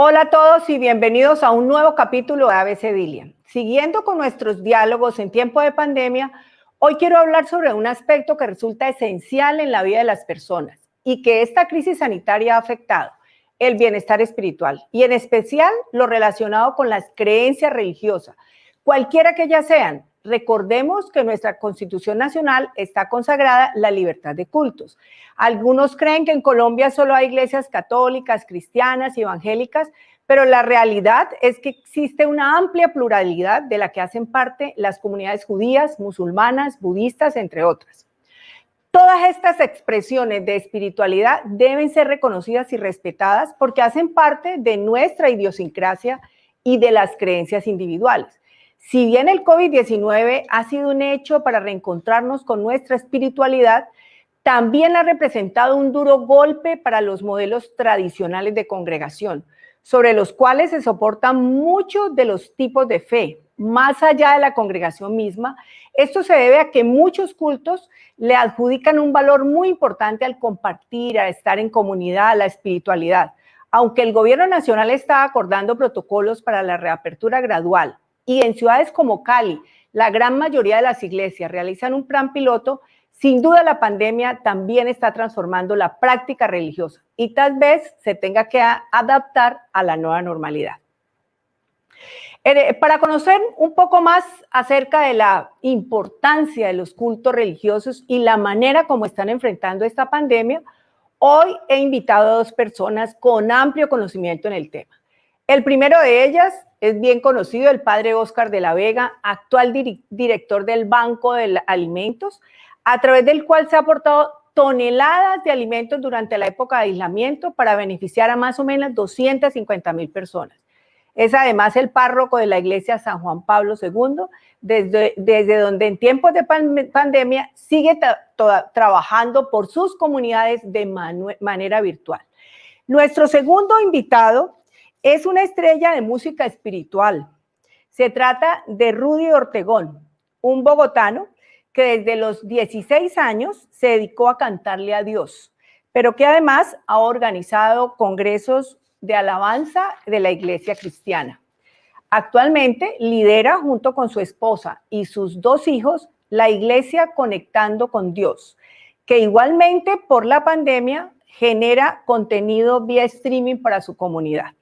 Hola a todos y bienvenidos a un nuevo capítulo de ABC Dilia. Siguiendo con nuestros diálogos en tiempo de pandemia, hoy quiero hablar sobre un aspecto que resulta esencial en la vida de las personas y que esta crisis sanitaria ha afectado: el bienestar espiritual y en especial lo relacionado con las creencias religiosas, cualquiera que ellas sean. Recordemos que nuestra Constitución Nacional está consagrada la libertad de cultos. Algunos creen que en Colombia solo hay iglesias católicas, cristianas y evangélicas, pero la realidad es que existe una amplia pluralidad de la que hacen parte las comunidades judías, musulmanas, budistas, entre otras. Todas estas expresiones de espiritualidad deben ser reconocidas y respetadas porque hacen parte de nuestra idiosincrasia y de las creencias individuales. Si bien el COVID-19 ha sido un hecho para reencontrarnos con nuestra espiritualidad, también ha representado un duro golpe para los modelos tradicionales de congregación, sobre los cuales se soportan muchos de los tipos de fe. Más allá de la congregación misma, esto se debe a que muchos cultos le adjudican un valor muy importante al compartir, a estar en comunidad, a la espiritualidad. Aunque el gobierno nacional está acordando protocolos para la reapertura gradual y en ciudades como Cali, la gran mayoría de las iglesias realizan un plan piloto, sin duda la pandemia también está transformando la práctica religiosa y tal vez se tenga que adaptar a la nueva normalidad. Para conocer un poco más acerca de la importancia de los cultos religiosos y la manera como están enfrentando esta pandemia, hoy he invitado a dos personas con amplio conocimiento en el tema. El primero de ellas es bien conocido, el padre Óscar de la Vega, actual director del Banco de Alimentos, a través del cual se ha aportado toneladas de alimentos durante la época de aislamiento para beneficiar a más o menos 250,000 personas. Es además el párroco de la iglesia San Juan Pablo II, desde donde en tiempos de pandemia sigue trabajando por sus comunidades de manera virtual. Nuestro segundo invitado es una estrella de música espiritual. Se trata de Rudy Ortegón, un bogotano que desde los 16 años se dedicó a cantarle a Dios, pero que además ha organizado congresos de alabanza de la iglesia cristiana. Actualmente lidera junto con su esposa y sus dos hijos la iglesia Conectando con Dios, que igualmente por la pandemia genera contenido vía streaming para su comunidad.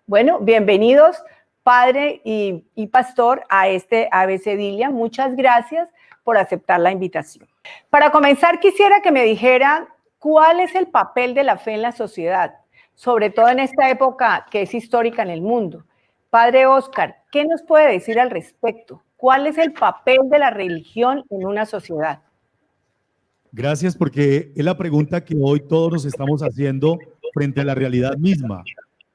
Bueno, bienvenidos, padre y pastor, a este ABC Dilia. Muchas gracias por aceptar la invitación. Para comenzar, quisiera que me dijeran cuál es el papel de la fe en la sociedad, sobre todo en esta época que es histórica en el mundo. Padre Óscar, ¿qué nos puede decir al respecto? ¿Cuál es el papel de la religión en una sociedad? Gracias, porque es la pregunta que hoy todos nos estamos haciendo frente a la realidad misma.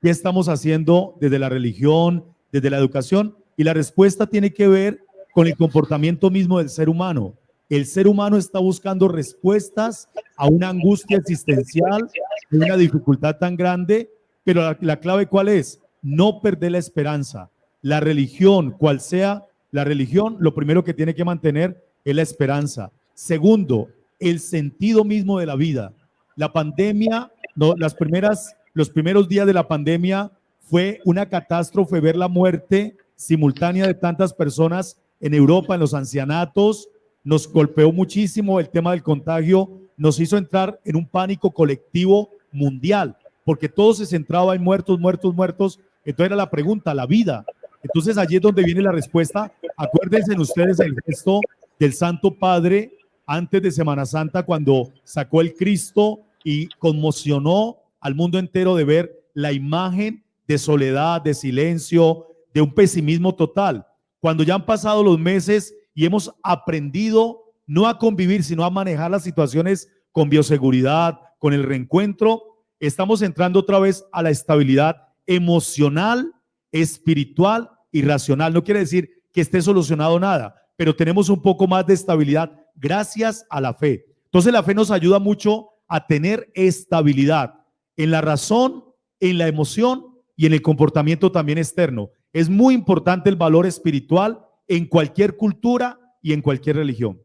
¿Qué estamos haciendo desde la religión, desde la educación? Y la respuesta tiene que ver con el comportamiento mismo del ser humano. El ser humano está buscando respuestas a una angustia existencial, una dificultad tan grande, pero la clave ¿cuál es? No perder la esperanza. La religión, cual sea la religión, lo primero que tiene que mantener es la esperanza. Segundo, el sentido mismo de la vida. La pandemia, los primeros días de la pandemia fue una catástrofe ver la muerte simultánea de tantas personas en Europa, en los ancianatos. Nos golpeó muchísimo el tema del contagio, nos hizo entrar en un pánico colectivo mundial, porque todo se centraba en muertos, muertos, muertos. Entonces era la pregunta, la vida. Entonces allí es donde viene la respuesta. Acuérdense ustedes el gesto del Santo Padre antes de Semana Santa, cuando sacó el Cristo y conmocionó al mundo entero de ver la imagen de soledad, de silencio, de un pesimismo total. Cuando ya han pasado los meses y hemos aprendido no a convivir, sino a manejar las situaciones con bioseguridad, con el reencuentro, estamos entrando otra vez a la estabilidad emocional, espiritual y racional. No quiere decir que esté solucionado nada, pero tenemos un poco más de estabilidad gracias a la fe. Entonces la fe nos ayuda mucho a tener estabilidad en la razón, en la emoción y en el comportamiento también externo. Es muy importante el valor espiritual en cualquier cultura y en cualquier religión.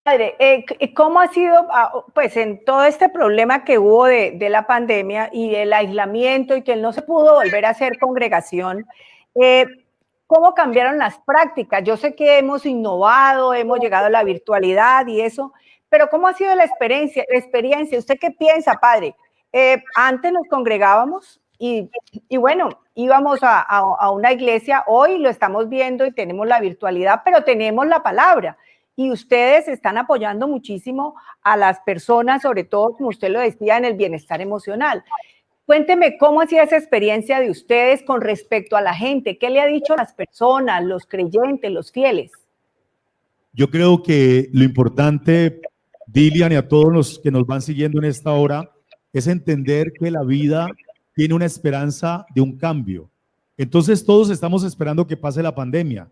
Padre, ¿cómo ha sido, pues, en todo este problema que hubo de la pandemia y el aislamiento y que no se pudo volver a hacer congregación? eh, ¿Cómo cambiaron las prácticas? Yo sé que hemos innovado, hemos llegado a la virtualidad y eso, pero ¿cómo ha sido la experiencia? ¿Usted qué piensa, padre? Antes nos congregábamos y bueno, íbamos a una iglesia, hoy lo estamos viendo y tenemos la virtualidad, pero tenemos la palabra. Y ustedes están apoyando muchísimo a las personas, sobre todo, como usted lo decía, en el bienestar emocional. Cuénteme cómo ha sido esa experiencia de ustedes con respecto a la gente. ¿Qué le ha dicho a las personas, los creyentes, los fieles? Yo creo que lo importante, Dilian, y a todos los que nos van siguiendo en esta hora, es entender que la vida tiene una esperanza de un cambio. Entonces todos estamos esperando que pase la pandemia.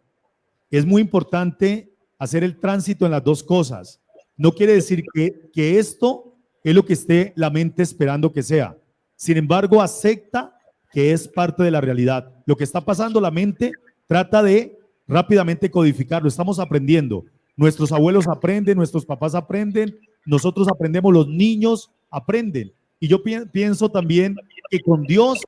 Es muy importante hacer el tránsito en las dos cosas. No quiere decir que esto es lo que esté la mente esperando que sea. Sin embargo, acepta que es parte de la realidad. Lo que está pasando, la mente trata de rápidamente codificarlo. Estamos aprendiendo. Nuestros abuelos aprenden, nuestros papás aprenden, nosotros aprendemos, los niños aprenden. Y yo pienso también que con Dios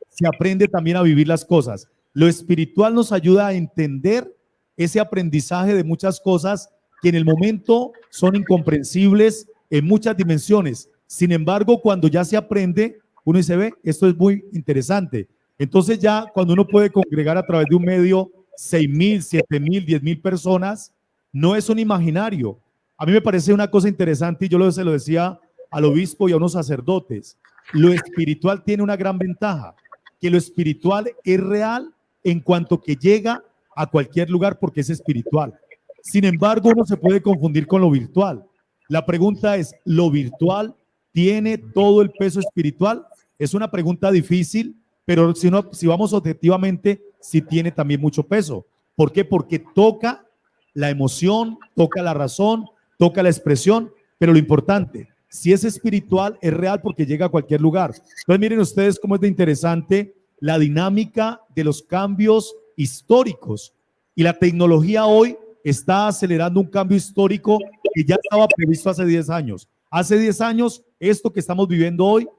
se aprende también a vivir las cosas. Lo espiritual nos ayuda a entender ese aprendizaje de muchas cosas que en el momento son incomprensibles en muchas dimensiones. Sin embargo, cuando ya se aprende, uno dice, ve, esto es muy interesante. Entonces ya cuando uno puede congregar a través de un medio 6,000, 7,000, 10,000 personas, no es un imaginario. A mí me parece una cosa interesante y yo se lo decía al obispo y a unos sacerdotes. Lo espiritual tiene una gran ventaja, que lo espiritual es real en cuanto que llega a cualquier lugar porque es espiritual. Sin embargo, uno se puede confundir con lo virtual. La pregunta es, ¿lo virtual tiene todo el peso espiritual? Es una pregunta difícil, pero si vamos objetivamente, sí tiene también mucho peso. ¿Por qué? Porque toca la emoción, toca la razón, toca la expresión, pero lo importante, si es espiritual, es real porque llega a cualquier lugar. Entonces miren ustedes cómo es de interesante la dinámica de los cambios históricos, y la tecnología hoy está acelerando un cambio histórico que ya estaba previsto hace 10 años. Hace 10 años, esto que estamos viviendo hoy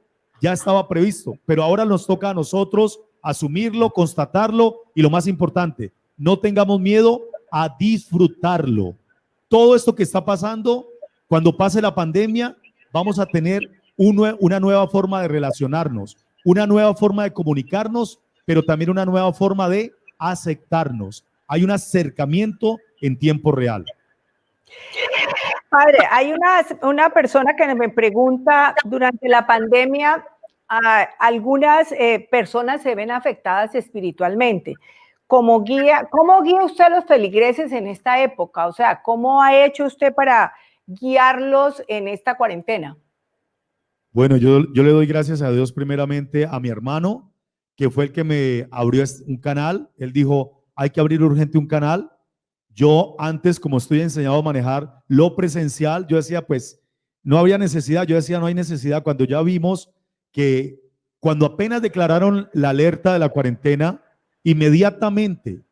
ya estaba previsto, pero ahora nos toca a nosotros asumirlo, constatarlo y lo más importante, no tengamos miedo a disfrutarlo. Todo esto que está pasando, cuando pase la pandemia, vamos a tener una nueva forma de relacionarnos, una nueva forma de comunicarnos, pero también una nueva forma de aceptarnos. Hay un acercamiento en tiempo real. Padre, hay una persona que me pregunta, durante la pandemia, algunas personas se ven afectadas espiritualmente. Como guía, ¿cómo guía usted a los feligreses en esta época? O sea, ¿cómo ha hecho usted para guiarlos en esta cuarentena? Bueno, yo le doy gracias a Dios primeramente a mi hermano, que fue el que me abrió un canal. Él dijo, hay que abrir urgente un canal. Yo antes, como estoy enseñado a manejar lo presencial, yo decía, pues, no había necesidad. Yo decía, no hay necesidad. Cuando ya vimos que, cuando apenas declararon la alerta de la cuarentena, inmediatamente,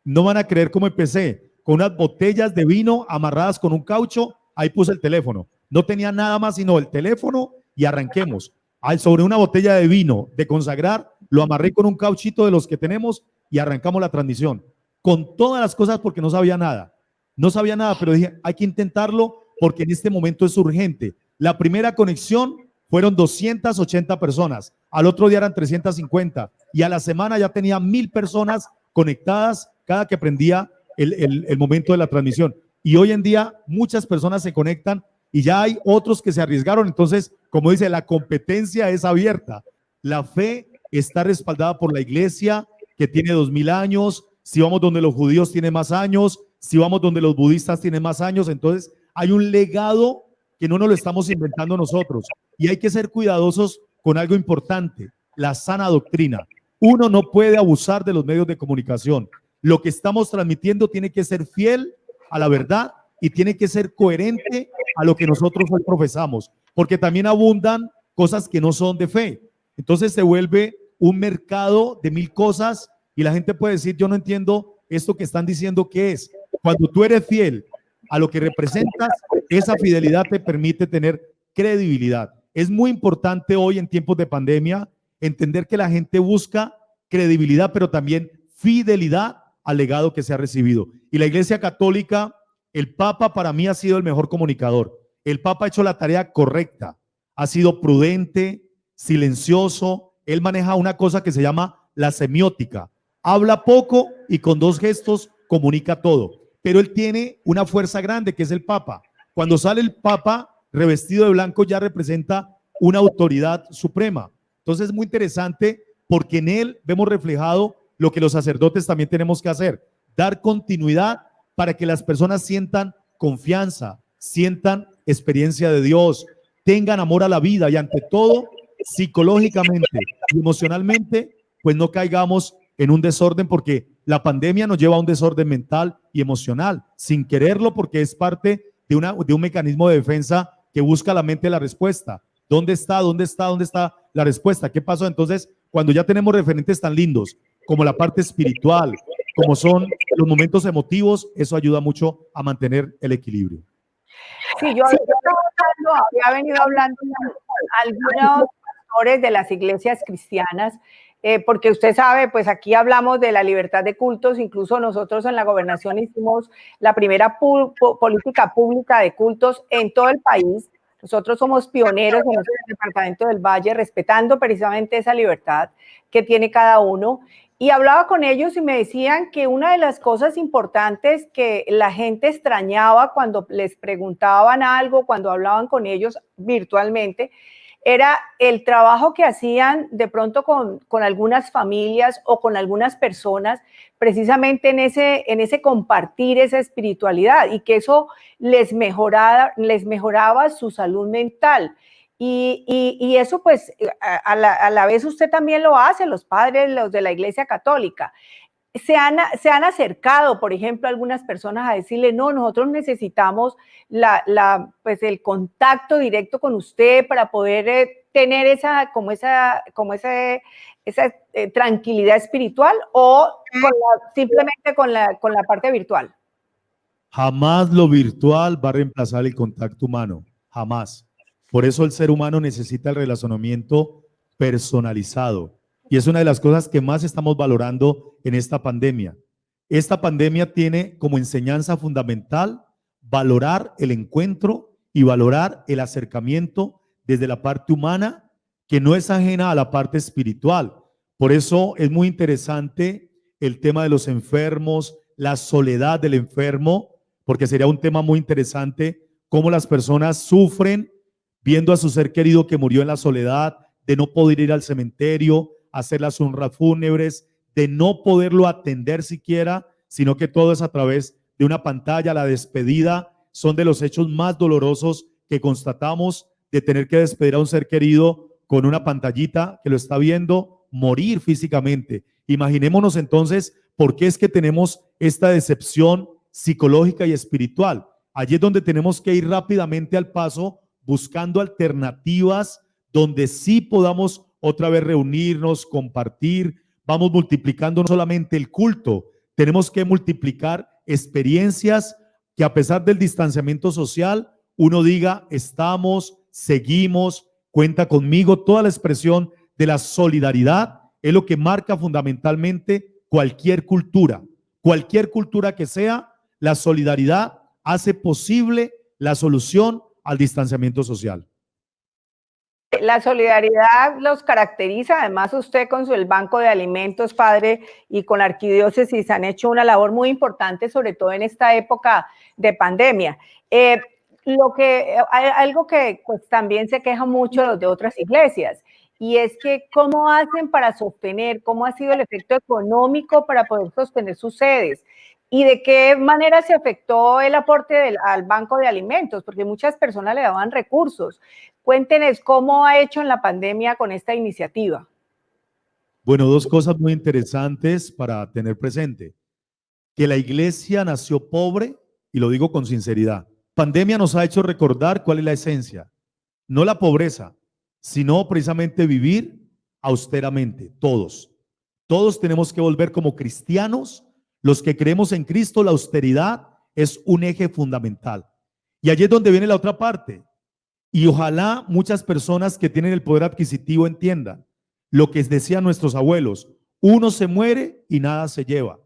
no van a creer cómo empecé, con unas botellas de vino amarradas con un caucho, ahí puse el teléfono. No tenía nada más sino el teléfono y arranquemos. Sobre una botella de vino de consagrar, lo amarré con un cauchito de los que tenemos y arrancamos la transmisión. Con todas las cosas porque no sabía nada. No sabía nada, pero dije, hay que intentarlo porque en este momento es urgente. La primera conexión fueron 280 personas. Al otro día eran 350 y a la semana ya tenía 1,000 personas conectadas cada que prendía el momento de la transmisión. Y hoy en día muchas personas se conectan y ya hay otros que se arriesgaron. Entonces, como dice, la competencia es abierta. La fe está respaldada por la iglesia que tiene 2,000 años. Si vamos donde los judíos tiene más años, si vamos donde los budistas tienen más años, entonces hay un legado que no nos lo estamos inventando nosotros. Y hay que ser cuidadosos con algo importante, la sana doctrina. Uno no puede abusar de los medios de comunicación. Lo que estamos transmitiendo tiene que ser fiel a la verdad y tiene que ser coherente a lo que nosotros hoy profesamos, porque también abundan cosas que no son de fe. Entonces se vuelve un mercado de 1,000 cosas y la gente puede decir, yo no entiendo esto que están diciendo qué es. Cuando tú eres fiel a lo que representas, esa fidelidad te permite tener credibilidad. Es muy importante hoy en tiempos de pandemia entender que la gente busca credibilidad, pero también fidelidad al legado que se ha recibido. Y la Iglesia Católica, el Papa para mí ha sido el mejor comunicador. El Papa ha hecho la tarea correcta, ha sido prudente, silencioso. Él maneja una cosa que se llama la semiótica. Habla poco y con 2 gestos comunica todo. Pero él tiene una fuerza grande que es el Papa. Cuando sale el Papa revestido de blanco ya representa una autoridad suprema. Entonces es muy interesante porque en él vemos reflejado lo que los sacerdotes también tenemos que hacer, dar continuidad para que las personas sientan confianza, sientan experiencia de Dios, tengan amor a la vida y ante todo, psicológicamente y emocionalmente, pues no caigamos en un desorden porque la pandemia nos lleva a un desorden mental y emocional, sin quererlo porque es parte de un mecanismo de defensa que busca la mente la respuesta. ¿Dónde está? ¿Dónde está? ¿Dónde está la respuesta? ¿Qué pasó? Entonces, cuando ya tenemos referentes tan lindos como la parte espiritual, como son los momentos emotivos, eso ayuda mucho a mantener el equilibrio. Sí, yo había venido hablando con algunos pastores de las iglesias cristianas, porque usted sabe, pues aquí hablamos de la libertad de cultos, incluso nosotros en la gobernación hicimos la primera política pública de cultos en todo el país. Nosotros somos pioneros en el departamento del Valle, respetando precisamente esa libertad que tiene cada uno. Y hablaba con ellos y me decían que una de las cosas importantes que la gente extrañaba cuando les preguntaban algo, cuando hablaban con ellos virtualmente, era el trabajo que hacían de pronto con algunas familias o con algunas personas, precisamente en ese compartir esa espiritualidad, y que eso les mejoraba su salud mental. Y eso pues a la vez usted también lo hace, los padres, los de la Iglesia Católica. Se han acercado, por ejemplo, algunas personas a decirle, no, nosotros necesitamos pues el contacto directo con usted para poder tener esa tranquilidad espiritual, o simplemente con la parte virtual. Jamás lo virtual va a reemplazar el contacto humano, jamás. Por eso el ser humano necesita el relacionamiento personalizado. Y es una de las cosas que más estamos valorando en esta pandemia. Esta pandemia tiene como enseñanza fundamental valorar el encuentro y valorar el acercamiento desde la parte humana, que no es ajena a la parte espiritual. Por eso es muy interesante el tema de los enfermos, la soledad del enfermo, porque sería un tema muy interesante cómo las personas sufren viendo a su ser querido que murió en la soledad, de no poder ir al cementerio, hacer las honras fúnebres, de no poderlo atender siquiera, sino que todo es a través de una pantalla. La despedida son de los hechos más dolorosos que constatamos, de tener que despedir a un ser querido con una pantallita que lo está viendo morir físicamente. Imaginémonos entonces por qué es que tenemos esta decepción psicológica y espiritual. Allí es donde tenemos que ir rápidamente al paso, buscando alternativas donde sí podamos otra vez reunirnos, compartir. Vamos multiplicando no solamente el culto, tenemos que multiplicar experiencias que a pesar del distanciamiento social, uno diga, estamos, seguimos, cuenta conmigo. Toda la expresión de la solidaridad es lo que marca fundamentalmente cualquier cultura que sea. La solidaridad hace posible la solución al distanciamiento social. La solidaridad los caracteriza. Además, usted con el Banco de Alimentos, padre, y con la Arquidiócesis han hecho una labor muy importante, sobre todo en esta época de pandemia. Algo que pues, también se queja mucho de otras iglesias, y es que cómo hacen para sostener, cómo ha sido el efecto económico para poder sostener sus sedes, y de qué manera se afectó el aporte al Banco de Alimentos, porque muchas personas le daban recursos. Cuéntenos cómo ha hecho en la pandemia con esta iniciativa. Bueno, 2 cosas muy interesantes para tener presente. Que la iglesia nació pobre, y lo digo con sinceridad. Pandemia nos ha hecho recordar cuál es la esencia. No la pobreza, sino precisamente vivir austeramente, todos. Todos tenemos que volver como cristianos, los que creemos en Cristo, la austeridad es un eje fundamental. Y allí es donde viene la otra parte. Y ojalá muchas personas que tienen el poder adquisitivo entiendan lo que decían nuestros abuelos: uno se muere y nada se lleva.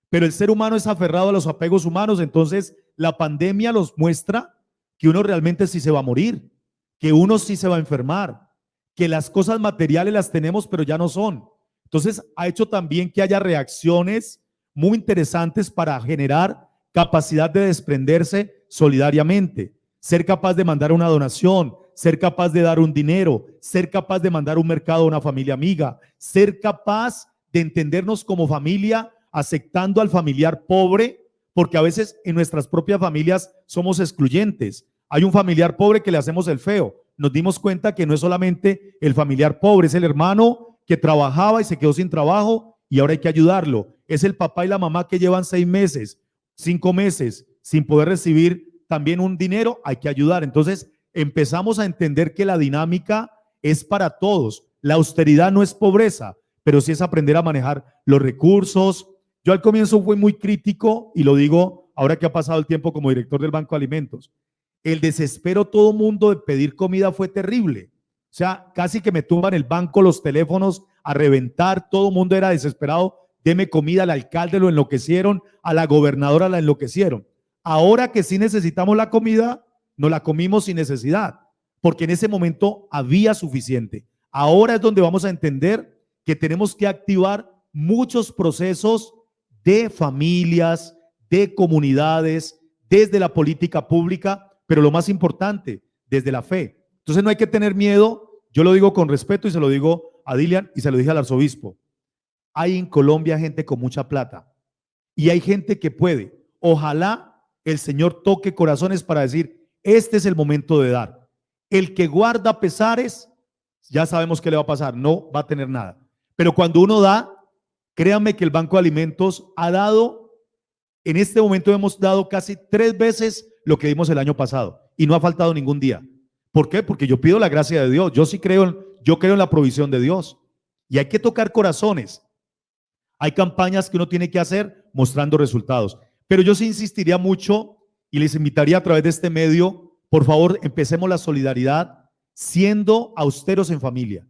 Pero el ser humano es aferrado a los apegos humanos, entonces la pandemia nos muestra que uno realmente sí se va a morir, que uno sí se va a enfermar, que las cosas materiales las tenemos pero ya no son. Entonces ha hecho también que haya reacciones muy interesantes para generar capacidad de desprenderse solidariamente, ser capaz de mandar una donación, ser capaz de dar un dinero, ser capaz de mandar un mercado a una familia amiga, ser capaz de entendernos como familia, aceptando al familiar pobre, porque a veces en nuestras propias familias somos excluyentes. Hay un familiar pobre que le hacemos el feo. Nos dimos cuenta que no es solamente el familiar pobre, es el hermano que trabajaba y se quedó sin trabajo y ahora hay que ayudarlo. Es el papá y la mamá que llevan 6 meses, 5 meses sin poder recibir también un dinero, hay que ayudar. Entonces empezamos a entender que la dinámica es para todos. La austeridad no es pobreza, pero sí es aprender a manejar los recursos. Yo al comienzo fui muy crítico y lo digo ahora que ha pasado el tiempo como director del Banco de Alimentos. El desespero todo mundo de pedir comida fue terrible. O sea, casi que me tumban el banco, los teléfonos a reventar, todo mundo era desesperado. Deme comida, al alcalde lo enloquecieron, a la gobernadora la enloquecieron. Ahora que sí necesitamos la comida, nos la comimos sin necesidad, porque en ese momento había suficiente. Ahora es donde vamos a entender que tenemos que activar muchos procesos de familias, de comunidades, desde la política pública, pero lo más importante, desde la fe. Entonces no hay que tener miedo, yo lo digo con respeto y se lo digo a Dilian y se lo dije al arzobispo. Hay en Colombia gente con mucha plata y hay gente que puede. Ojalá el Señor toque corazones para decir, este es el momento de dar. El que guarda pesares, ya sabemos qué le va a pasar, no va a tener nada. Pero cuando uno da, créanme que el Banco de Alimentos ha dado, en este momento hemos dado casi 3 veces lo que dimos el año pasado y no ha faltado ningún día. ¿Por qué? Porque yo pido la gracia de Dios. Yo creo en la provisión de Dios y hay que tocar corazones. Hay campañas que uno tiene que hacer mostrando resultados. Pero yo sí insistiría mucho y les invitaría a través de este medio, por favor, empecemos la solidaridad siendo austeros en familia.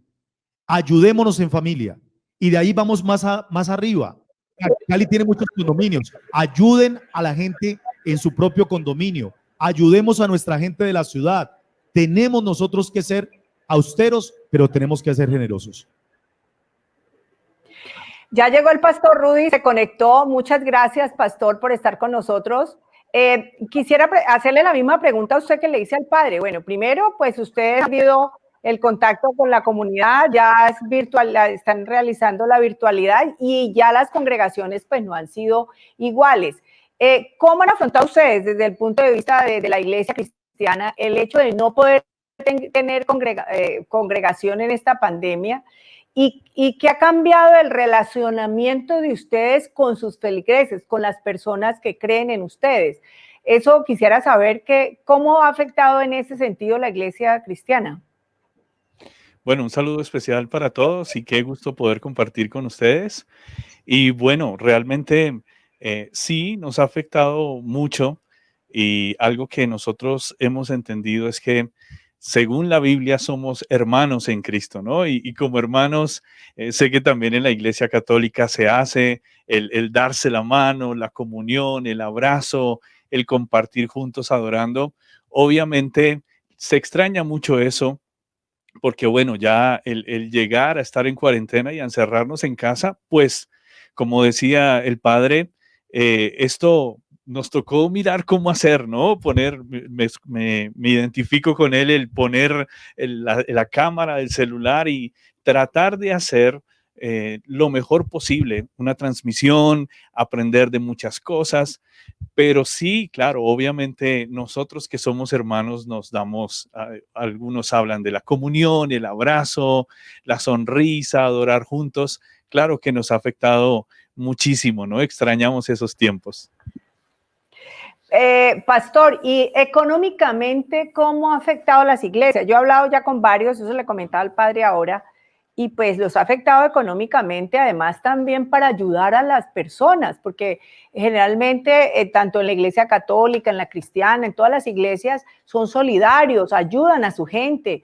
Ayudémonos en familia y de ahí vamos más arriba. Cali tiene muchos condominios. Ayuden a la gente en su propio condominio. Ayudemos a nuestra gente de la ciudad. Tenemos nosotros que ser austeros, pero tenemos que ser generosos. Ya llegó el pastor Rudy, se conectó. Muchas gracias, pastor, por estar con nosotros. Quisiera hacerle la misma pregunta a usted que le hice al padre. Bueno, primero, pues usted ha tenido el contacto con la comunidad, ya es virtual, están realizando la virtualidad y ya las congregaciones pues no han sido iguales. ¿Cómo han afrontado ustedes desde el punto de vista de la iglesia cristiana el hecho de no poder tener congregación en esta pandemia? ¿Y qué ha cambiado el relacionamiento de ustedes con sus feligreses, con las personas que creen en ustedes? Eso quisiera saber cómo ha afectado en ese sentido la iglesia cristiana. Bueno, un saludo especial para todos y qué gusto poder compartir con ustedes. Y bueno, realmente sí nos ha afectado mucho y algo que nosotros hemos entendido es que según la Biblia somos hermanos en Cristo, ¿no? Y como hermanos, sé que también en la Iglesia Católica se hace el darse la mano, la comunión, el abrazo, el compartir juntos adorando. Obviamente se extraña mucho eso porque bueno, ya el llegar a estar en cuarentena y a encerrarnos en casa, pues como decía el padre, esto nos tocó mirar cómo hacer, ¿no? Me identifico con él, el poner la cámara del celular y tratar de hacer lo mejor posible, una transmisión, aprender de muchas cosas, pero sí, claro, obviamente nosotros que somos hermanos nos damos, algunos hablan de la comunión, el abrazo, la sonrisa, adorar juntos. Claro que nos ha afectado muchísimo, ¿no? Extrañamos esos tiempos. Pastor, y económicamente, ¿cómo ha afectado a las iglesias? Yo he hablado ya con varios, eso le comentaba al padre ahora, y pues los ha afectado económicamente, además también para ayudar a las personas, porque generalmente tanto en la iglesia católica, en la cristiana, en todas las iglesias son solidarios, ayudan a su gente,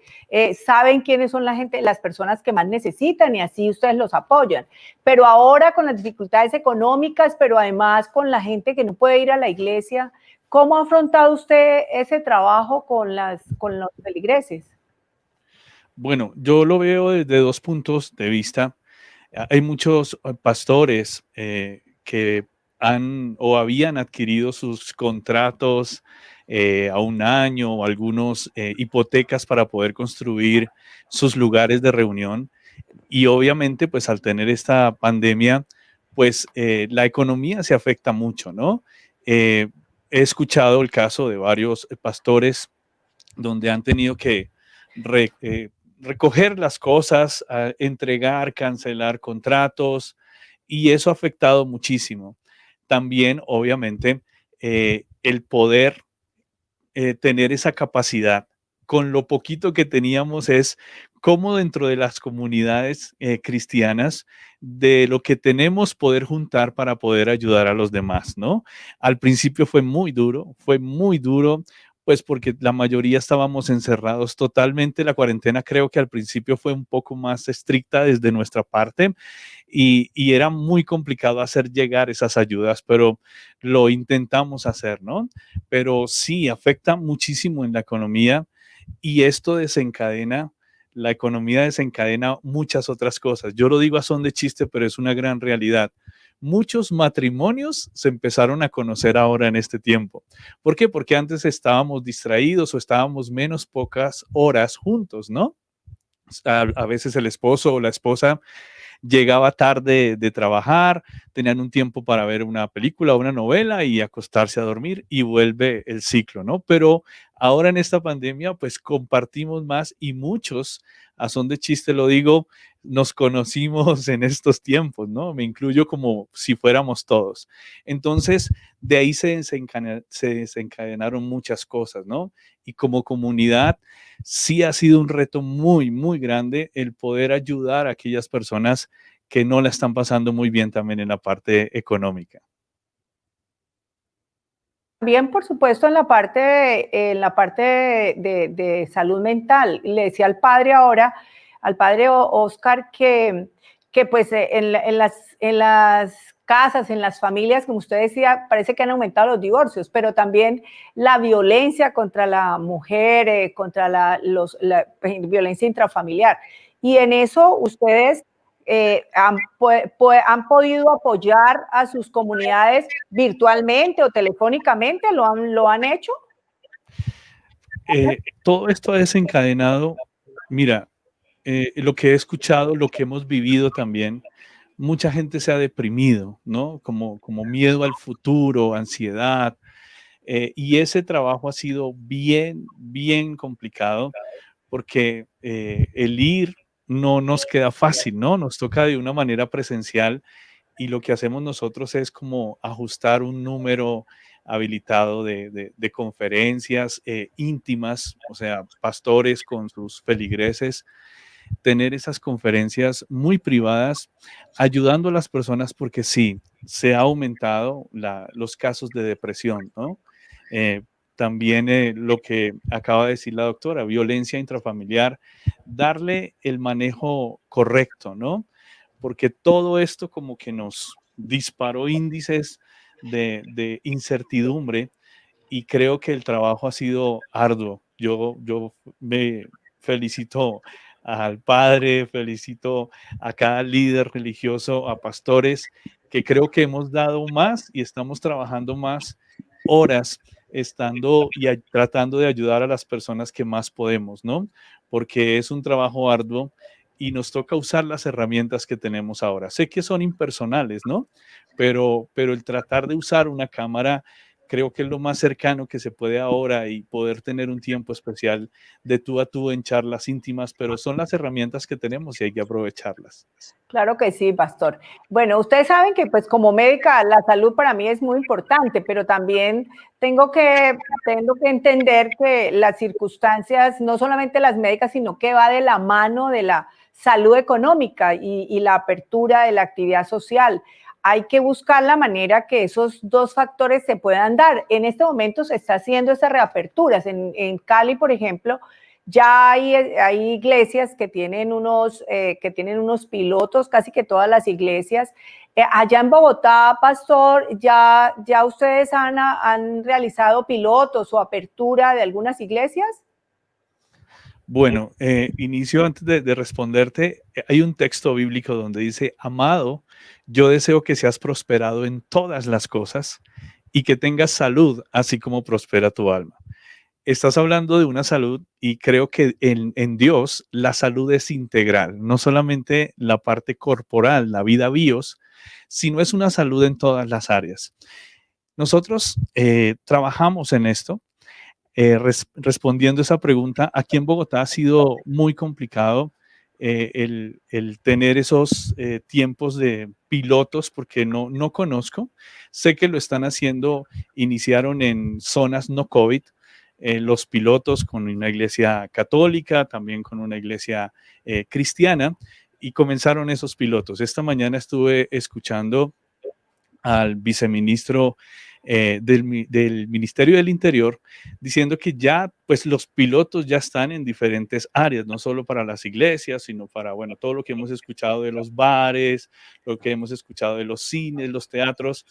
saben quiénes son la gente, las personas que más necesitan y así ustedes los apoyan. Pero ahora con las dificultades económicas, pero además con la gente que no puede ir a la iglesia, ¿cómo ha afrontado usted ese trabajo con los feligreses? Bueno, yo lo veo desde dos puntos de vista. Hay muchos pastores que han o habían adquirido sus contratos a un año o algunos hipotecas para poder construir sus lugares de reunión. Y obviamente, pues al tener esta pandemia, pues la economía se afecta mucho, ¿no? Eh, He escuchado el caso de varios pastores donde han tenido que re- eh, recoger las cosas, entregar, cancelar contratos, y eso ha afectado muchísimo. También, obviamente, el poder tener esa capacidad. Con lo poquito que teníamos es cómo dentro de las comunidades cristianas, de lo que tenemos poder juntar para poder ayudar a los demás, ¿no? Al principio fue muy duro, pues porque la mayoría estábamos encerrados totalmente. La cuarentena creo que al principio fue un poco más estricta desde nuestra parte y era muy complicado hacer llegar esas ayudas, pero lo intentamos hacer, ¿no? Pero sí, afecta muchísimo en la economía y esto desencadena, la economía desencadena muchas otras cosas. Yo lo digo a son de chiste, pero es una gran realidad. Muchos matrimonios se empezaron a conocer ahora en este tiempo. ¿Por qué? Porque antes estábamos distraídos o estábamos menos pocas horas juntos, ¿no? A veces el esposo o la esposa llegaba tarde de trabajar, tenían un tiempo para ver una película o una novela y acostarse a dormir y vuelve el ciclo, ¿no? Pero ahora en esta pandemia, pues compartimos más y muchos, a son de chiste lo digo, nos conocimos en estos tiempos, ¿no? Me incluyo como si fuéramos todos. Entonces, de ahí se desencadenaron muchas cosas, ¿no? Y como comunidad, sí ha sido un reto muy, muy grande el poder ayudar a aquellas personas que no la están pasando muy bien también en la parte económica. También, por supuesto, en la parte de salud mental. Le decía al padre ahora, al padre Oscar, que pues en las casas, en las familias, como usted decía, parece que han aumentado los divorcios, pero también la violencia contra la mujer, contra la violencia intrafamiliar. Y en eso ustedes han podido apoyar a sus comunidades virtualmente o telefónicamente, lo han hecho. Todo esto ha desencadenado, mira, lo que he escuchado, lo que hemos vivido también, mucha gente se ha deprimido, ¿no? Como miedo al futuro, ansiedad, y ese trabajo ha sido bien, bien complicado porque el ir no nos queda fácil, ¿no? Nos toca de una manera presencial y lo que hacemos nosotros es como ajustar un número habilitado de conferencias íntimas, o sea, pastores con sus feligreses, tener esas conferencias muy privadas, ayudando a las personas porque sí, se ha aumentado los casos de depresión, ¿no? Eh, También lo que acaba de decir la doctora, violencia intrafamiliar, darle el manejo correcto, ¿no? Porque todo esto como que nos disparó índices de incertidumbre y creo que el trabajo ha sido arduo. Yo me felicito al padre, felicito a cada líder religioso, a pastores, que creo que hemos dado más y estamos trabajando más horas estando y tratando de ayudar a las personas que más podemos, ¿no? Porque es un trabajo arduo y nos toca usar las herramientas que tenemos ahora. Sé que son impersonales, ¿no? Pero el tratar de usar una cámara creo que es lo más cercano que se puede ahora y poder tener un tiempo especial de tú a tú en charlas íntimas, pero son las herramientas que tenemos y hay que aprovecharlas. Claro que sí, pastor. Bueno, ustedes saben que pues como médica la salud para mí es muy importante, pero también tengo que entender que las circunstancias, no solamente las médicas, sino que va de la mano de la salud económica y la apertura de la actividad social. Hay que buscar la manera que esos dos factores se puedan dar. En este momento se está haciendo esas reaperturas. En Cali, por ejemplo, ya hay iglesias que tienen unos pilotos, casi que todas las iglesias. Allá en Bogotá, pastor, ya ustedes han realizado pilotos o apertura de algunas iglesias. Bueno, inicio antes de responderte. Hay un texto bíblico donde dice: amado, yo deseo que seas prosperado en todas las cosas y que tengas salud, así como prospera tu alma. Estás hablando de una salud, y creo que en Dios la salud es integral, no solamente la parte corporal, la vida bios, sino es una salud en todas las áreas. Nosotros trabajamos en esto. Respondiendo esa pregunta, aquí en Bogotá ha sido muy complicado el tener esos tiempos de pilotos, porque no conozco. Sé que lo están haciendo, iniciaron en zonas no COVID, los pilotos con una iglesia católica, también con una iglesia cristiana, y comenzaron esos pilotos. Esta mañana estuve escuchando al viceministro del Ministerio del Interior, diciendo que ya, pues, los pilotos ya están en diferentes áreas, no solo para las iglesias, sino para, bueno, todo lo que hemos escuchado de los bares, lo que hemos escuchado de los cines, los teatros.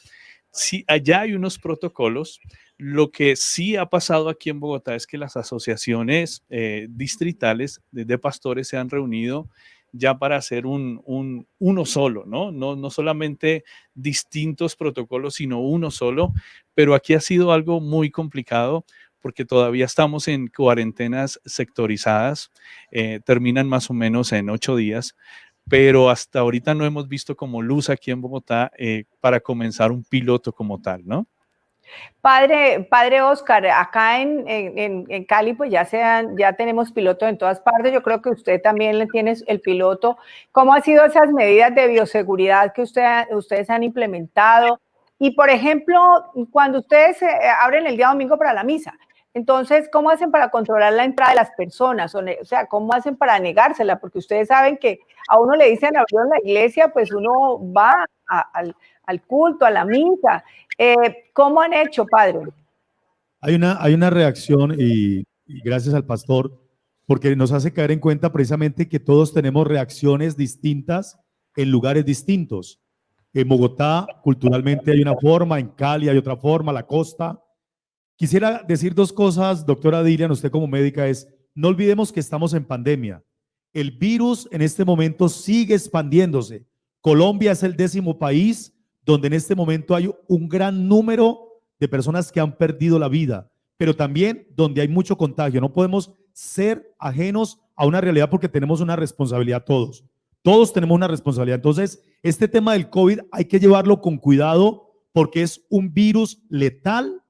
Sí, allá hay unos protocolos. Lo que sí ha pasado aquí en Bogotá es que las asociaciones distritales de pastores se han reunido ya para hacer uno solo, ¿no? No solamente distintos protocolos, sino uno solo. Pero aquí ha sido algo muy complicado porque todavía estamos en cuarentenas sectorizadas, terminan más o menos en 8 días, pero hasta ahorita no hemos visto como luz aquí en Bogotá para comenzar un piloto como tal, ¿no? Padre Oscar, acá en Cali pues ya tenemos pilotos en todas partes. Yo creo que usted también le tiene el piloto. ¿Cómo han sido esas medidas de bioseguridad que ustedes han implementado? Y por ejemplo, cuando ustedes abren el día domingo para la misa, entonces, ¿cómo hacen para controlar la entrada de las personas? O sea, ¿cómo hacen para negársela? Porque ustedes saben que a uno le dicen abrió la iglesia, pues uno va al culto, a la misa. ¿Cómo han hecho, padre? Hay una reacción y gracias al pastor, porque nos hace caer en cuenta precisamente que todos tenemos reacciones distintas en lugares distintos. En Bogotá, culturalmente hay una forma, en Cali hay otra forma, la costa. Quisiera decir dos cosas, doctora Dilian, usted como médica, no olvidemos que estamos en pandemia. El virus en este momento sigue expandiéndose. Colombia es el 10º país donde en este momento hay un gran número de personas que han perdido la vida, pero también donde hay mucho contagio. No podemos ser ajenos a una realidad porque tenemos una responsabilidad todos. Todos tenemos una responsabilidad. Entonces, este tema del COVID hay que llevarlo con cuidado porque es un virus letal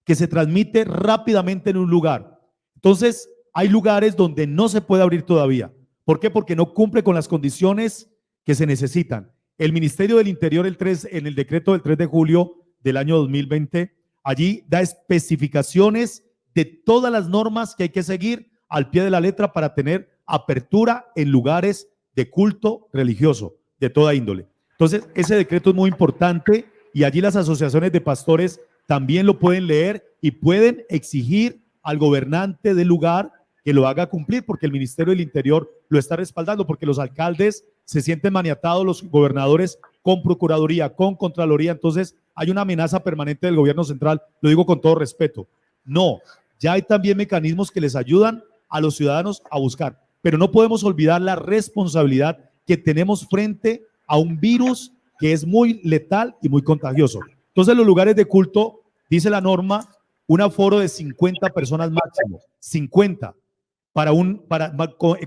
que se transmite rápidamente en un lugar. Entonces, hay lugares donde no se puede abrir todavía. ¿Por qué? Porque no cumple con las condiciones que se necesitan. El Ministerio del Interior, en el decreto del 3 de julio del año 2020, allí da especificaciones de todas las normas que hay que seguir al pie de la letra para tener apertura en lugares de culto religioso de toda índole. Entonces, ese decreto es muy importante y allí las asociaciones de pastores también lo pueden leer y pueden exigir al gobernante del lugar que lo haga cumplir, porque el Ministerio del Interior lo está respaldando, porque los alcaldes se sienten maniatados, los gobernadores con Procuraduría, con Contraloría. Entonces hay una amenaza permanente del gobierno central, lo digo con todo respeto. No, ya hay también mecanismos que les ayudan a los ciudadanos a buscar, pero no podemos olvidar la responsabilidad que tenemos frente a un virus que es muy letal y muy contagioso. Entonces, los lugares de culto, dice la norma, un aforo de 50 personas máximo, 50,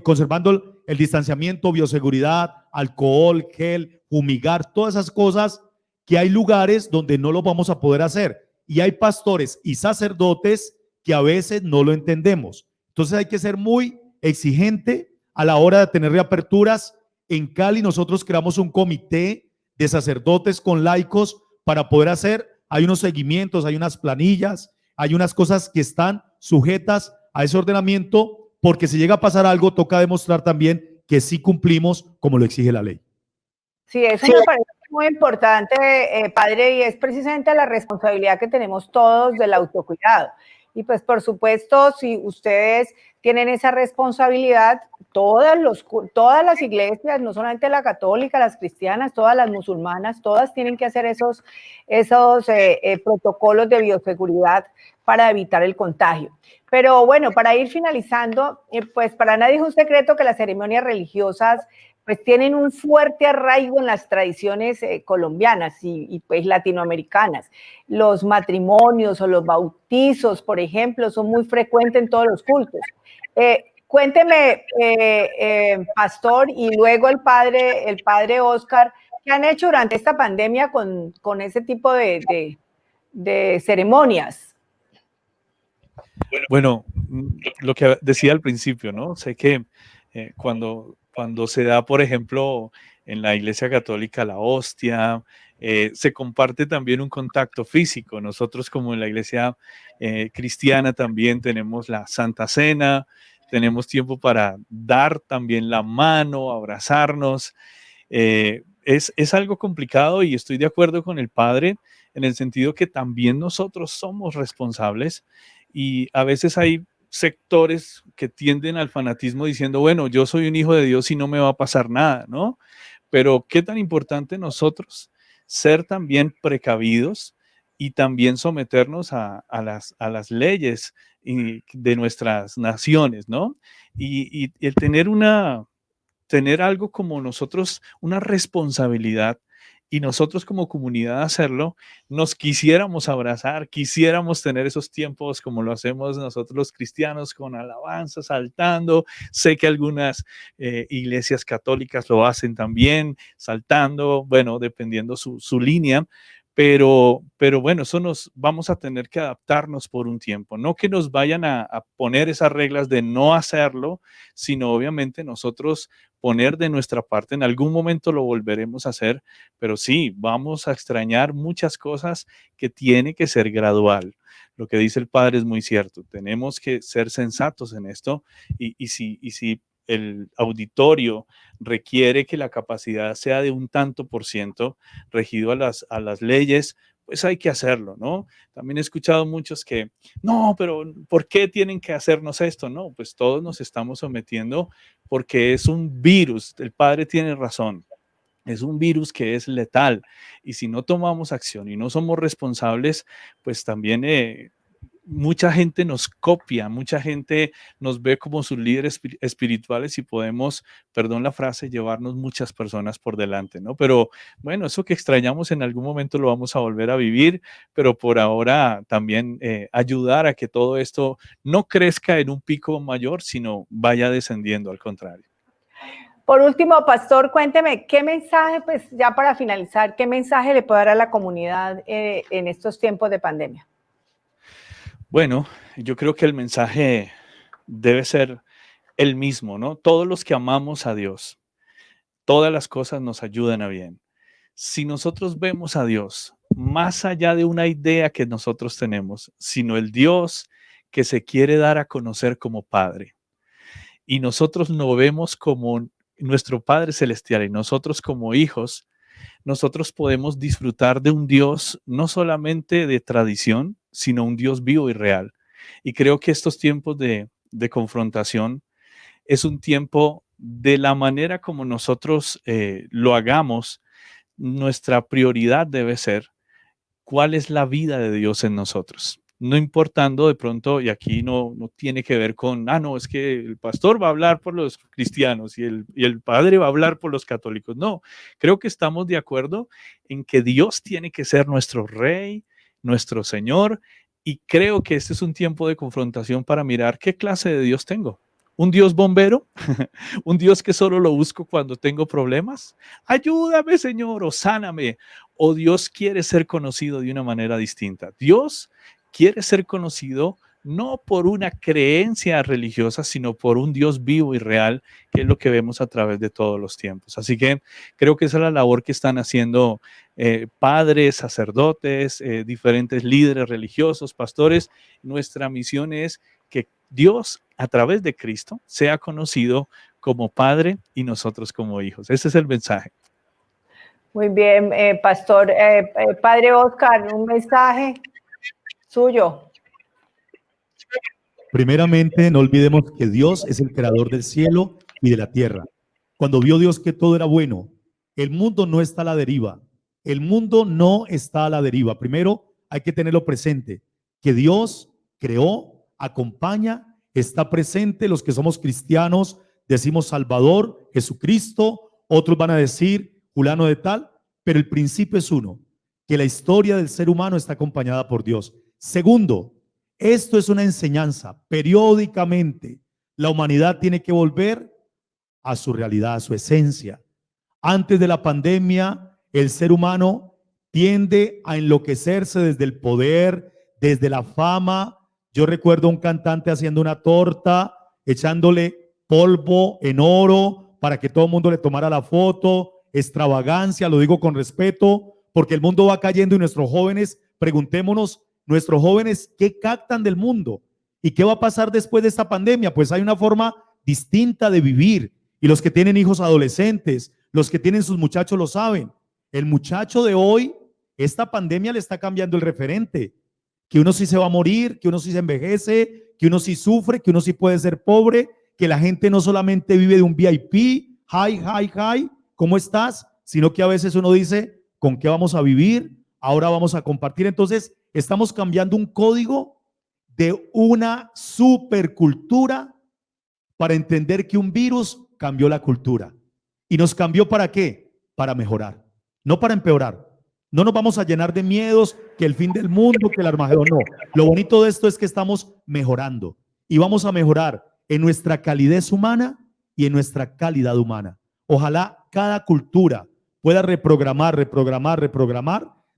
conservando el distanciamiento, bioseguridad, alcohol, gel, fumigar, todas esas cosas que hay lugares donde no lo vamos a poder hacer. Y hay pastores y sacerdotes que a veces no lo entendemos. Entonces hay que ser muy exigente a la hora de tener reaperturas. En Cali nosotros creamos un comité de sacerdotes con laicos para poder hacer, hay unos seguimientos, hay unas planillas, hay unas cosas que están sujetas a ese ordenamiento, porque si llega a pasar algo, toca demostrar también que sí cumplimos como lo exige la ley. Sí, eso me parece muy importante, padre, y es precisamente la responsabilidad que tenemos todos del autocuidado. Y pues, por supuesto, si ustedes tienen esa responsabilidad, todas las iglesias, no solamente la católica, las cristianas, todas las musulmanas, todas tienen que hacer esos protocolos de bioseguridad para evitar el contagio. Pero bueno, para ir finalizando, pues para nadie es un secreto que las ceremonias religiosas pues tienen un fuerte arraigo en las tradiciones colombianas y pues latinoamericanas. Los matrimonios o los bautizos, por ejemplo, son muy frecuentes en todos los cultos. Cuénteme, pastor, y luego el padre Oscar, ¿qué han hecho durante esta pandemia con ese tipo de ceremonias? Bueno, lo que decía al principio, ¿no? Sé que cuando se da, por ejemplo, en la Iglesia Católica la hostia, se comparte también un contacto físico. Nosotros como en la Iglesia cristiana también tenemos la Santa Cena, tenemos tiempo para dar también la mano, abrazarnos. Es algo complicado y estoy de acuerdo con el padre en el sentido que también nosotros somos responsables y a veces hay sectores que tienden al fanatismo diciendo, bueno, yo soy un hijo de Dios y no me va a pasar nada, ¿no? Pero qué tan importante nosotros ser también precavidos y también someternos a las leyes de nuestras naciones, ¿no? Y el tener algo como nosotros, una responsabilidad y nosotros como comunidad hacerlo, nos quisiéramos abrazar, quisiéramos tener esos tiempos como lo hacemos nosotros los cristianos con alabanza, saltando. Sé que algunas iglesias católicas lo hacen también, saltando, bueno, dependiendo su línea. Pero bueno, eso nos vamos a tener que adaptarnos por un tiempo, no que nos vayan a poner esas reglas de no hacerlo, sino obviamente nosotros poner de nuestra parte. En algún momento lo volveremos a hacer, pero sí, vamos a extrañar muchas cosas que tiene que ser gradual. Lo que dice el padre es muy cierto. Tenemos que ser sensatos en esto y si el auditorio requiere que la capacidad sea de un tanto por ciento regido a las leyes, pues hay que hacerlo, ¿no? También he escuchado muchos que, no, pero ¿por qué tienen que hacernos esto? No, pues todos nos estamos sometiendo porque es un virus. El padre tiene razón. Es un virus que es letal y si no tomamos acción y no somos responsables, pues también mucha gente nos copia, mucha gente nos ve como sus líderes espirituales y podemos, perdón la frase, llevarnos muchas personas por delante, ¿no? Pero bueno, eso que extrañamos en algún momento lo vamos a volver a vivir, pero por ahora también ayudar a que todo esto no crezca en un pico mayor, sino vaya descendiendo al contrario. Por último, pastor, cuénteme, ¿qué mensaje, pues ya para finalizar, qué mensaje le puede dar a la comunidad en estos tiempos de pandemia? Bueno, yo creo que el mensaje debe ser el mismo, ¿no? Todos los que amamos a Dios, todas las cosas nos ayudan a bien. Si nosotros vemos a Dios más allá de una idea que nosotros tenemos, sino el Dios que se quiere dar a conocer como Padre, y nosotros lo vemos como nuestro Padre Celestial y nosotros como hijos, nosotros podemos disfrutar de un Dios no solamente de tradición, sino un Dios vivo y real. Y creo que estos tiempos de confrontación es un tiempo de la manera como nosotros lo hagamos, nuestra prioridad debe ser cuál es la vida de Dios en nosotros. No importando de pronto, y aquí no tiene que ver con, no, es que el pastor va a hablar por los cristianos y el padre va a hablar por los católicos. No, creo que estamos de acuerdo en que Dios tiene que ser nuestro rey, nuestro Señor, y creo que este es un tiempo de confrontación para mirar qué clase de Dios tengo. ¿Un Dios bombero? ¿Un Dios que solo lo busco cuando tengo problemas? Ayúdame, Señor, o sáname. ¿O Dios quiere ser conocido de una manera distinta? Dios quiere ser conocido no por una creencia religiosa, sino por un Dios vivo y real, que es lo que vemos a través de todos los tiempos. Así que creo que esa es la labor que están haciendo padres, sacerdotes, diferentes líderes religiosos, pastores. Nuestra misión es que Dios, a través de Cristo, sea conocido como padre y como hijos. Ese es el mensaje. Muy bien, pastor. Padre Oscar, un mensaje suyo. Primeramente, no olvidemos que Dios es el creador del cielo y de la tierra. Cuando vio Dios que todo era bueno, el mundo no está a la deriva. El mundo no está a la deriva. Primero, hay que tenerlo presente, que Dios creó, acompaña, está presente. Los que somos cristianos decimos Salvador, Jesucristo, otros van a decir fulano de tal, pero el principio es uno, que la historia del ser humano está acompañada por Dios. Segundo, esto es una enseñanza. Periódicamente, la humanidad tiene que volver a su realidad, a su esencia. Antes de la pandemia, el ser humano tiende a enloquecerse desde el poder, desde la fama. Yo recuerdo a un cantante haciendo una torta, echándole polvo en oro para que todo el mundo le tomara la foto. Extravagancia, lo digo con respeto, porque el mundo va cayendo y nuestros jóvenes, preguntémonos, nuestros jóvenes, ¿qué captan del mundo? ¿Y qué va a pasar después de esta pandemia? Pues hay una forma distinta de vivir. Y los que tienen hijos adolescentes, los que tienen sus muchachos lo saben. El muchacho de hoy, esta pandemia le está cambiando el referente. Que uno sí se va a morir, que uno sí se envejece, que uno sí sufre, que uno sí puede ser pobre, que la gente no solamente vive de un VIP, hi, ¿cómo estás? Sino que a veces uno dice, ¿con qué vamos a vivir? Ahora vamos a compartir. Entonces, estamos cambiando un código de una supercultura para entender que un virus cambió la cultura. ¿Y nos cambió para qué? Para mejorar, no para empeorar. No nos vamos a llenar de miedos, que el fin del mundo, que el Armagedón, no. Lo bonito de esto es que estamos mejorando y vamos a mejorar en nuestra calidez humana y en nuestra calidad humana. Ojalá cada cultura pueda reprogramar,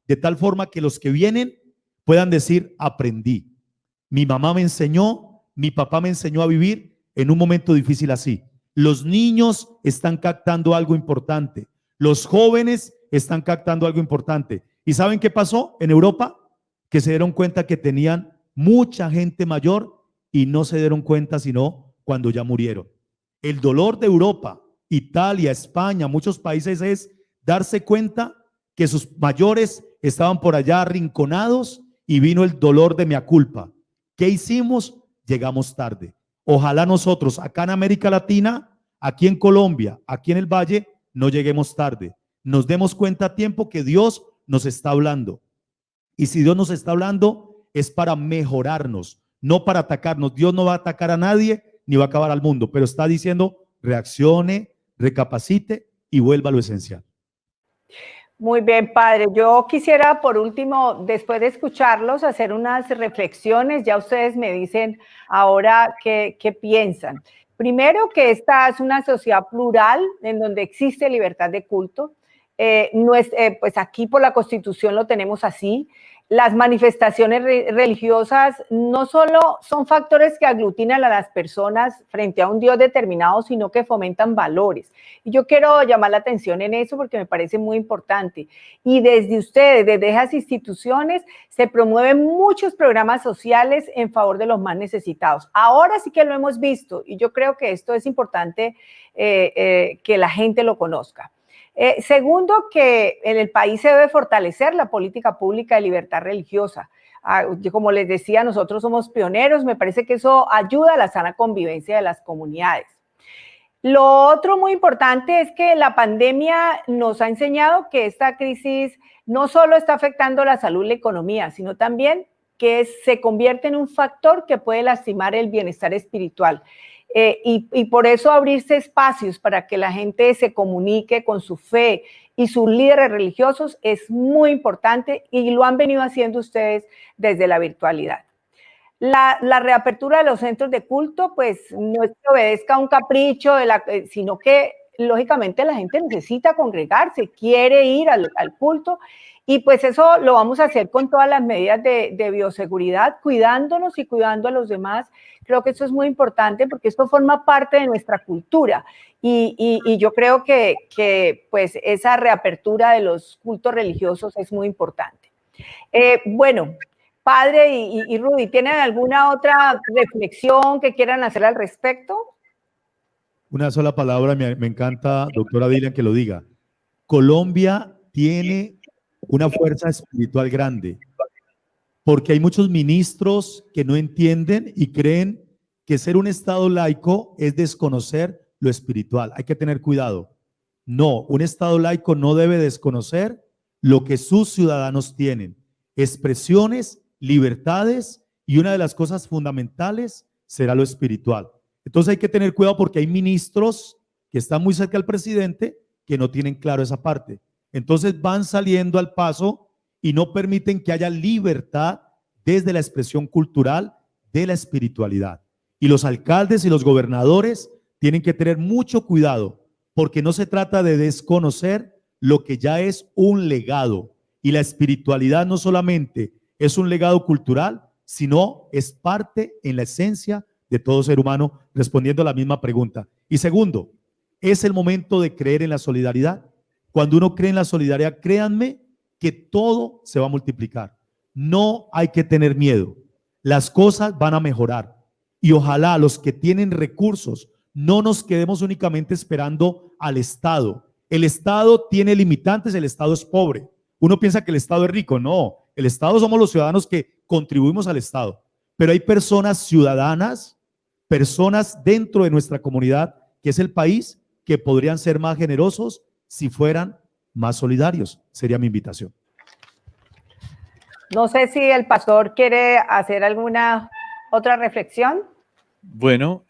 de tal forma que los que vienen puedan decir, aprendí. Mi mamá me enseñó, mi papá me enseñó a vivir en un momento difícil así. Los niños están captando algo importante. Los jóvenes están captando algo importante. ¿Y saben qué pasó en Europa? Que se dieron cuenta que tenían mucha gente mayor y no se dieron cuenta sino cuando ya murieron. El dolor de Europa, Italia, España, muchos países es darse cuenta que sus mayores estaban por allá arrinconados y vino el dolor de mea culpa. ¿Qué hicimos? Llegamos tarde. Ojalá nosotros acá en América Latina, aquí en Colombia, aquí en el Valle, no lleguemos tarde. Nos demos cuenta a tiempo que Dios nos está hablando. Y si Dios nos está hablando, es para mejorarnos, no para atacarnos. Dios no va a atacar a nadie ni va a acabar al mundo, pero está diciendo reaccione, recapacite y vuelva a lo esencial. Muy bien, padre. Yo quisiera, por último, después de escucharlos, hacer unas reflexiones. Ya ustedes me dicen ahora qué piensan. Primero, que esta es una sociedad plural en donde existe libertad de culto. Pues aquí por la Constitución lo tenemos así. Las manifestaciones religiosas no solo son factores que aglutinan a las personas frente a un Dios determinado, sino que fomentan valores. Y yo quiero llamar la atención en eso porque me parece muy importante. Y desde ustedes, desde esas instituciones, se promueven muchos programas sociales en favor de los más necesitados. Ahora sí que lo hemos visto y yo creo que esto es importante que la gente lo conozca. Segundo, que en el país se debe fortalecer la política pública de libertad religiosa. Como les decía, nosotros somos pioneros, me parece que eso ayuda a la sana convivencia de las comunidades. Lo otro muy importante es que la pandemia nos ha enseñado que esta crisis no solo está afectando la salud y la economía, sino también que se convierte en un factor que puede lastimar el bienestar espiritual. Y por eso abrirse espacios para que la gente se comunique con su fe y sus líderes religiosos es muy importante y lo han venido haciendo ustedes desde la virtualidad. La reapertura de los centros de culto, pues no es que obedezca a un capricho, sino que lógicamente la gente necesita congregarse, quiere ir al culto y pues eso lo vamos a hacer con todas las medidas de bioseguridad, cuidándonos y cuidando a los demás. Creo que eso es muy importante porque esto forma parte de nuestra cultura y yo creo que pues esa reapertura de los cultos religiosos es muy importante. Bueno, padre y Rudy, ¿tienen alguna otra reflexión que quieran hacer al respecto? una sola palabra, me encanta, doctora Dilian, que lo diga. Colombia tiene una fuerza espiritual grande, porque hay muchos ministros que no entienden y creen que ser un Estado laico es desconocer lo espiritual. Hay que tener cuidado. No, un Estado laico no debe desconocer lo que sus ciudadanos tienen, expresiones, libertades, y una de las cosas fundamentales será lo espiritual. Entonces hay que tener cuidado porque hay ministros que están muy cerca del presidente que no tienen claro esa parte. Entonces van saliendo al paso y no permiten que haya libertad desde la expresión cultural de la espiritualidad. Y los alcaldes y los gobernadores tienen que tener mucho cuidado porque no se trata de desconocer lo que ya es un legado. Y la espiritualidad no solamente es un legado cultural, sino es parte en la esencia de todo ser humano, respondiendo a la misma pregunta. Y segundo, es el momento de creer en la solidaridad. Cuando uno cree en la solidaridad, créanme que todo se va a multiplicar. No hay que tener miedo. Las cosas van a mejorar. Y ojalá los que tienen recursos no nos quedemos únicamente esperando al Estado. El Estado tiene limitantes, el Estado es pobre. Uno piensa que el Estado es rico. No, el Estado somos los ciudadanos que contribuimos al Estado. Pero hay personas ciudadanas, personas dentro de nuestra comunidad, que es el país, que podrían ser más generosos si fueran más solidarios. Sería mi invitación. No sé si el pastor quiere hacer alguna otra reflexión. Bueno,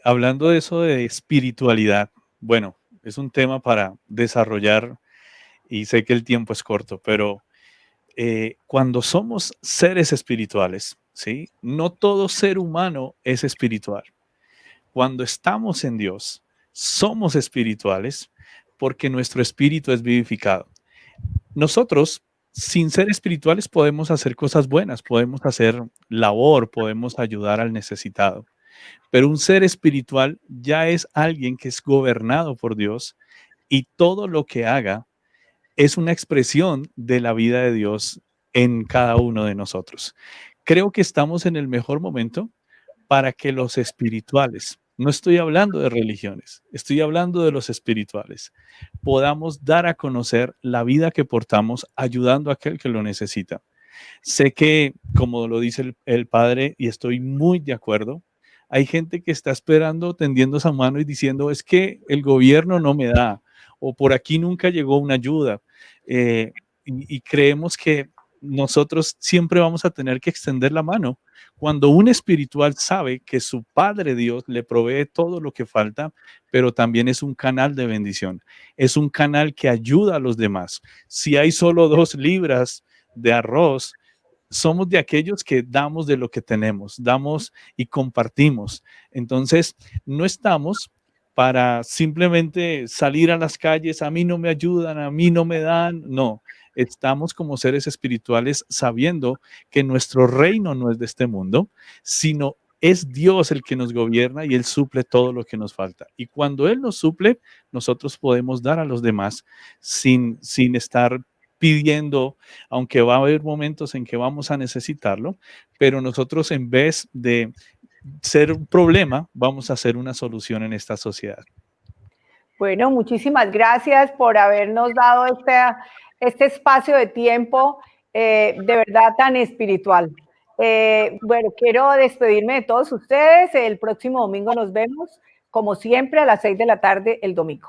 hablando de eso de espiritualidad, bueno, es un tema para desarrollar y sé que el tiempo es corto, pero cuando somos seres espirituales, ¿sí? No todo ser humano es espiritual. Cuando estamos en Dios, somos espirituales porque nuestro espíritu es vivificado. Nosotros, sin ser espirituales, podemos hacer cosas buenas, podemos hacer labor, podemos ayudar al necesitado. Pero un ser espiritual ya es alguien que es gobernado por Dios y todo lo que haga es una expresión de la vida de Dios en cada uno de nosotros. Creo que estamos en el mejor momento para que los espirituales, no estoy hablando de religiones, estoy hablando de los espirituales, podamos dar a conocer la vida que portamos ayudando a aquel que lo necesita. Sé que, como lo dice el padre, y estoy muy de acuerdo, hay gente que está esperando, tendiendo esa mano y diciendo, es que el gobierno no me da, o por aquí nunca llegó una ayuda. Y creemos que nosotros siempre vamos a tener que extender la mano. Cuando un espiritual sabe que su Padre Dios le provee todo lo que falta, pero también es un canal de bendición, es un canal que ayuda a los demás. Si hay solo 2 libras de arroz, somos de aquellos que damos de lo que tenemos, damos y compartimos. Entonces, no estamos para simplemente salir a las calles, a mí no me ayudan, a mí no me dan, no. Estamos como seres espirituales sabiendo que nuestro reino no es de este mundo, sino es Dios el que nos gobierna y Él suple todo lo que nos falta. Y cuando Él nos suple, nosotros podemos dar a los demás sin estar pidiendo, aunque va a haber momentos en que vamos a necesitarlo, pero nosotros en vez de ser un problema, vamos a ser una solución en esta sociedad. Bueno, muchísimas gracias por habernos dado este espacio de tiempo de verdad tan espiritual. Bueno, quiero despedirme de todos ustedes. El próximo domingo nos vemos, como siempre, a las 6 de la tarde el domingo.